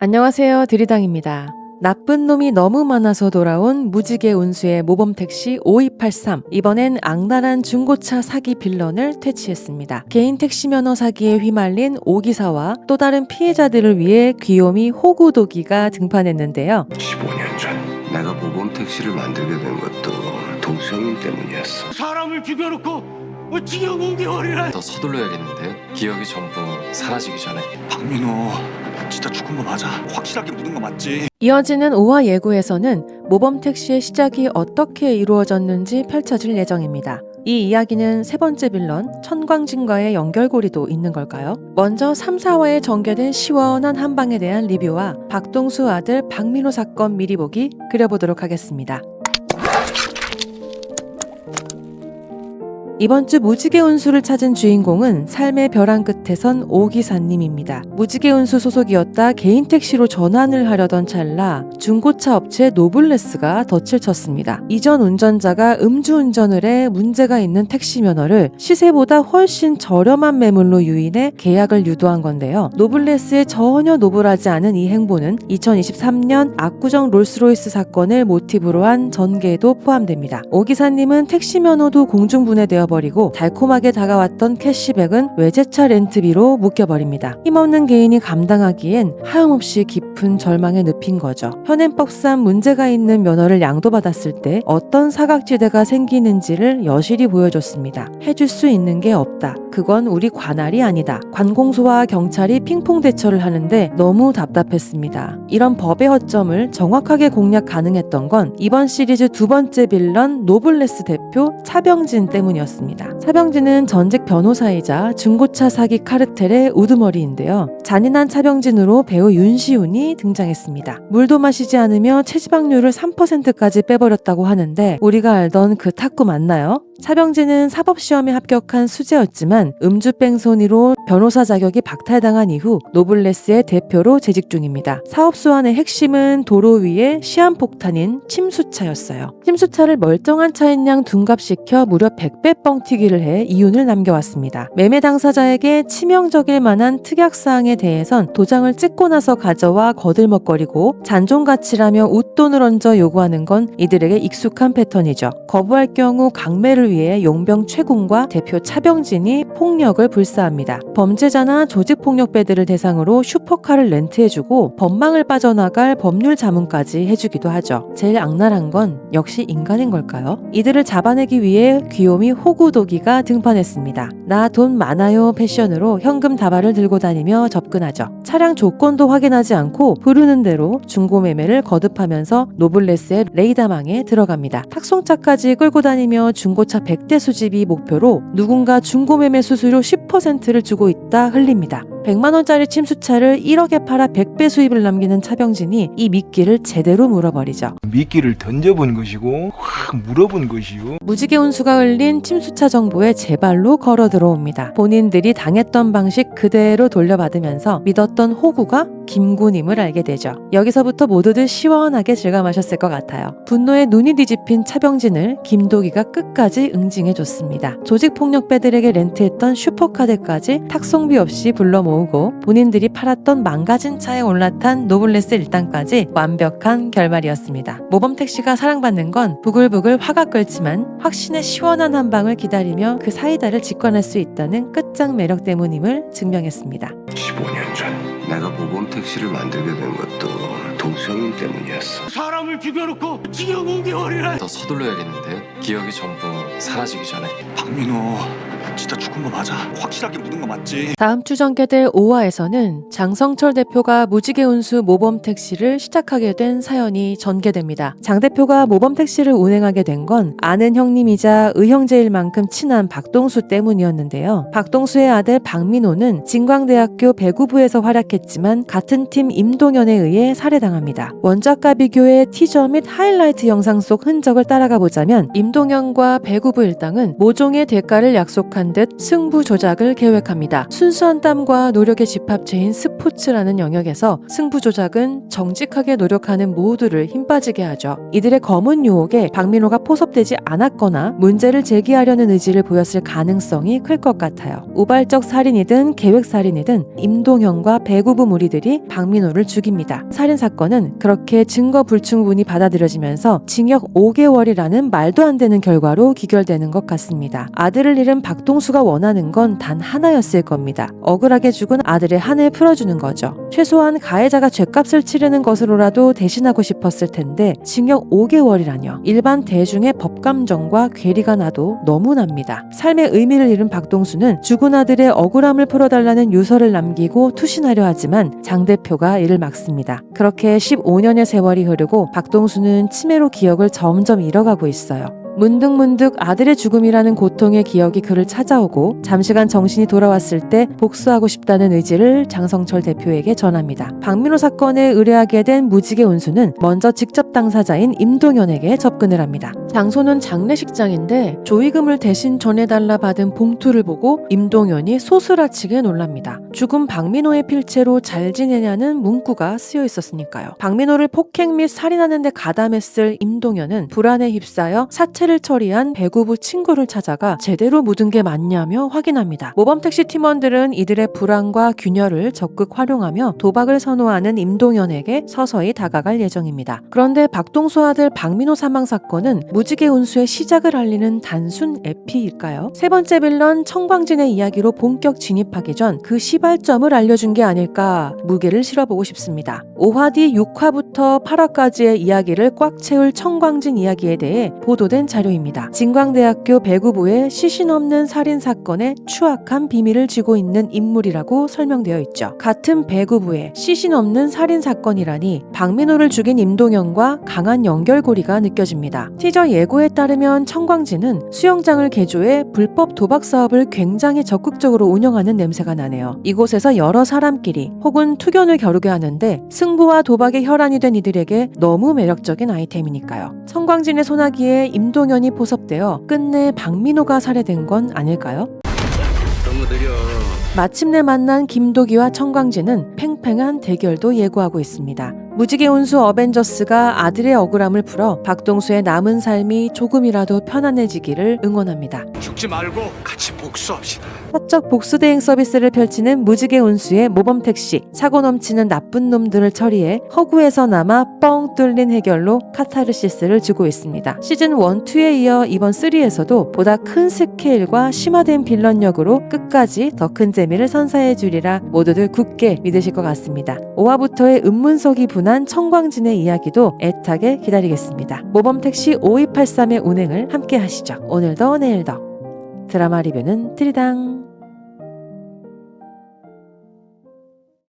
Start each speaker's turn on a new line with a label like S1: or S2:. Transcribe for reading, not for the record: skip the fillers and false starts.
S1: 안녕하세요. 드리당입니다. 나쁜 놈이 너무 많아서 돌아온 무지개 운수의 모범택시 5283. 이번엔 악랄한 중고차 사기 빌런을 퇴치했습니다. 개인 택시 면허 사기에 휘말린 오기사와 또 다른 피해자들을 위해 귀요미 호구도기가 등판했는데요.
S2: 15년 전 내가 모범택시를 만들게 된 것도 동수형님 때문이었어.
S3: 사람을 죽여놓고 징역 5개월이나.
S4: 더 서둘러야겠는데요. 기억이 전부 사라지기 전에.
S3: 박민호 진짜 죽은 거 맞아? 확실하게 묻은 거 맞지?
S1: 이어지는 5화 예고에서는 모범택시의 시작이 어떻게 이루어졌는지 펼쳐질 예정입니다. 이 이야기는 세 번째 빌런 천광진과의 연결고리도 있는 걸까요? 먼저 3, 4화에 전개된 시원한 한방에 대한 리뷰와 박동수 아들 박민호 사건 미리 보기 그려보도록 하겠습니다. 이번 주 무지개 운수를 찾은 주인공은 삶의 벼랑 끝에 선 오기사님입니다. 무지개 운수 소속이었다 개인 택시로 전환을 하려던 찰나 중고차 업체 노블레스가 덫을 쳤습니다. 이전 운전자가 음주운전을 해 문제가 있는 택시 면허를 시세보다 훨씬 저렴한 매물로 유인해 계약을 유도한 건데요. 노블레스의 전혀 노블하지 않은 이 행보는 2023년 압구정 롤스로이스 사건을 모티브로 한 전개에도 포함됩니다. 오기사님은 택시 면허도 공중분해되어 버리고 달콤하게 다가왔던 캐시백은 외제차 렌트비로 묶여버립니다. 힘없는 개인이 감당하기엔 하염없이 깊은 절망에 늪인 거죠. 현행법상 문제가 있는 면허를 양도받았을 때 어떤 사각지대가 생기는지를 여실히 보여줬습니다. 해줄 수 있는 게 없다. 그건 우리 관할이 아니다. 관공서와 경찰이 핑퐁 대처를 하는데 너무 답답했습니다. 이런 법의 허점을 정확하게 공략 가능했던 건 이번 시리즈 두 번째 빌런 노블레스 대표 차병진 때문이었습니다. 차병진은 전직 변호사이자 중고차 사기 카르텔의 우두머리인데요. 잔인한 차병진으로 배우 윤시훈이 등장했습니다. 물도 마시지 않으며 체지방률을 3%까지 빼버렸다고 하는데 우리가 알던 그 탁구 맞나요? 차병진은 사법시험에 합격한 수재였지만 음주뺑소니로 변호사 자격이 박탈당한 이후 노블레스의 대표로 재직 중입니다. 사업 수완의 핵심은 도로 위에 시한폭탄인 침수차였어요. 침수차를 멀쩡한 차인 양 둔갑시켜 무려 100배 뻥튀기를 해 이윤을 남겨왔습니다. 매매 당사자에게 치명적일 만한 특약사항에 대해선 도장을 찍고 나서 가져와 거들먹거리고 잔존가치라며 웃돈을 얹어 요구하는 건 이들에게 익숙한 패턴이죠. 거부할 경우 강매를 위해 용병 최군과 대표 차병진이 폭력을 불사합니다. 범죄자나 조직폭력배들을 대상으로 슈퍼카를 렌트해주고 법망을 빠져나갈 법률 자문까지 해주기도 하죠. 제일 악랄한 건 역시 인간인 걸까요? 이들을 잡아내기 위해 귀요미 호구도기가 등판했습니다. 나 돈 많아요 패션으로 현금 다발을 들고 다니며 접근하죠. 차량 조건도 확인하지 않고 부르는 대로 중고매매를 거듭하면서 노블레스의 레이더망에 들어갑니다. 탁송차까지 끌고 다니며 중고차 100대 수집이 목표로 누군가 중고매매 수수료 10%를 주고 있다 흘립니다. 100만원짜리 침수차를 1억에 팔아 100배 수입을 남기는 차병진이 이 미끼를 제대로 물어버리죠.
S5: 미끼를 던져본 것이고 확 물어본 것이요.
S1: 무지개 운수가 흘린 침수차 정보에 제 발로 걸어 들어옵니다. 본인들이 당했던 방식 그대로 돌려받으면서 믿었던 호구가 김구님을 알게 되죠. 여기서부터 모두들 시원하게 즐감하셨을 것 같아요. 분노에 눈이 뒤집힌 차병진을 김도기가 끝까지 응징해줬습니다. 조직폭력배들에게 렌트했던 슈퍼카들까지 탁송비 없이 불러 모으고 본인들이 팔았던 망가진 차에 올라탄 노블레스 일당까지 완벽한 결말이었습니다. 모범택시가 사랑받는 건 부글부글 화가 끓지만 확신의 시원한 한 방을 기다리며 그 사이다를 직관할 수 있다는 끝장 매력 때문임을 증명했습니다.
S2: 15년 전 내가 모범택시를 만들게 된 것도 동수형님 때문이었어.
S3: 사람을 죽여놓고 징역 5개월이나.
S4: 더 서둘러야겠는데요. 기억이 전부 사라지기 전에.
S3: 박민호 진짜 죽은 거 맞아? 확실하게 묻은 거 맞지?
S1: 다음 주 전개될 5화에서는 장성철 대표가 무지개 운수 모범택시를 시작하게 된 사연이 전개됩니다. 장 대표가 모범택시를 운행하게 된 건 아는 형님이자 의형제일 만큼 친한 박동수 때문이었는데요. 박동수의 아들 박민호는 진광대학교 배구부에서 활약했지만 같은 팀 임동현에 의해 살해당합니다. 원작과 비교해 티저 및 하이라이트 영상 속 흔적을 따라가 보자면 임동현과 배구부 일당은 모종의 대가를 약속한 듯 승부 조작을 계획합니다. 순수한 땀과 노력의 집합체인 스포츠라는 영역에서 승부 조작은 정직하게 노력하는 모두를 힘 빠지게 하죠. 이들의 검은 유혹에 박민호가 포섭되지 않았거나 문제를 제기하려는 의지를 보였을 가능성이 클 것 같아요. 우발적 살인이든 계획살인이든 임동현과 배구부 무리들이 박민호를 죽입니다. 살인사건은 그렇게 증거 불충분히 받아들여지면서 징역 5개월이라는 말도 안 되는 결과로 기결되는 것 같습니다. 아들을 잃은 박동수가 원하는 건 단 하나였을 겁니다. 억울하게 죽은 아들의 한을 풀어주는 거죠. 최소한 가해자가 죗값을 치르는 것으로라도 대신하고 싶었을 텐데 징역 5개월이라뇨. 일반 대중의 법감정과 괴리가 나도 너무납니다. 삶의 의미를 잃은 박동수는 죽은 아들의 억울함을 풀어달라는 유서를 남기고 투신하려 하지만 장 대표가 이를 막습니다. 그렇게 15년의 세월이 흐르고 박동수는 치매로 기억을 점점 잃어가고 있어요. 문득문득 아들의 죽음이라는 고통의 기억이 그를 찾아오고 잠시간 정신이 돌아왔을 때 복수하고 싶다는 의지를 장성철 대표에게 전합니다. 박민호 사건에 의뢰하게 된 무지개 운수는 먼저 직접 당사자인 임동현에게 접근을 합니다. 장소는 장례식장인데 조의금을 대신 전해달라 받은 봉투를 보고 임동현이 소스라치게 놀랍니다. 죽은 박민호의 필체로 잘 지내냐는 문구가 쓰여 있었으니까요. 박민호를 폭행 및 살인하는 데 가담했을 임동현은 불안에 휩싸여 사체를 처리한 배구부 친구를 찾아가 제대로 묻은 게 맞냐며 확인합니다. 모범택시 팀원들은 이들의 불안과 균열을 적극 활용하며 도박을 선호하는 임동현에게 서서히 다가갈 예정입니다. 그런데 박동수 아들 박민호 사망 사건은 무지개 운수의 시작을 알리는 단순 에피일까요? 세 번째 빌런 청광진의 이야기로 본격 진입하기 전 그 시발점을 알려준 게 아닐까 무게를 실어보고 싶습니다. 5화 뒤 6화부터 8화까지의 이야기를 꽉 채울 청광진 이야기에 대해 보도된 자료입니다. 진광대학교 배구부의 시신 없는 살인 사건의 추악한 비밀을 쥐고 있는 인물이라고 설명되어 있죠. 같은 배구부의 시신 없는 살인 사건이라니 박민호를 죽인 임동현과 강한 연결고리가 느껴집니다. 티저 예고에 따르면 청광진은 수영장을 개조해 불법 도박 사업을 굉장히 적극적으로 운영하는 냄새가 나네요. 이곳에서 여러 사람끼리 혹은 투견을 겨루게 하는데 승부와 도박의 혈안이 된 이들에게 너무 매력적인 아이템이니까요. 청광진의 소나기에 임동현이 포섭되어 끝내 박민호가 살해된 건 아닐까요?
S2: 너무 느려.
S1: 마침내 만난 김도기와 청광진은 팽팽한 대결도 예고하고 있습니다. 무지개 운수 어벤져스가 아들의 억울함을 풀어 박동수의 남은 삶이 조금이라도 편안해지기를 응원합니다.
S3: 죽지 말고 같이 복수합시다.
S1: 사적 복수 대행 서비스를 펼치는 무지개 운수의 모범택시, 사고 넘치는 나쁜 놈들을 처리해 허구에서나마 뻥 뚫린 해결로 카타르시스를 주고 있습니다. 시즌 1, 2에 이어 이번 3에서도 보다 큰 스케일과 심화된 빌런 역으로 끝까지 더 큰 재미를 선사해 주리라 모두들 굳게 믿으실 것 같습니다. 5화부터의 은문석이 분한 청광진의 이야기도 애타게 기다리겠습니다. 모범택시 5283의 운행을 함께 하시죠. 오늘도 내일도 드라마 리뷰는 트리당.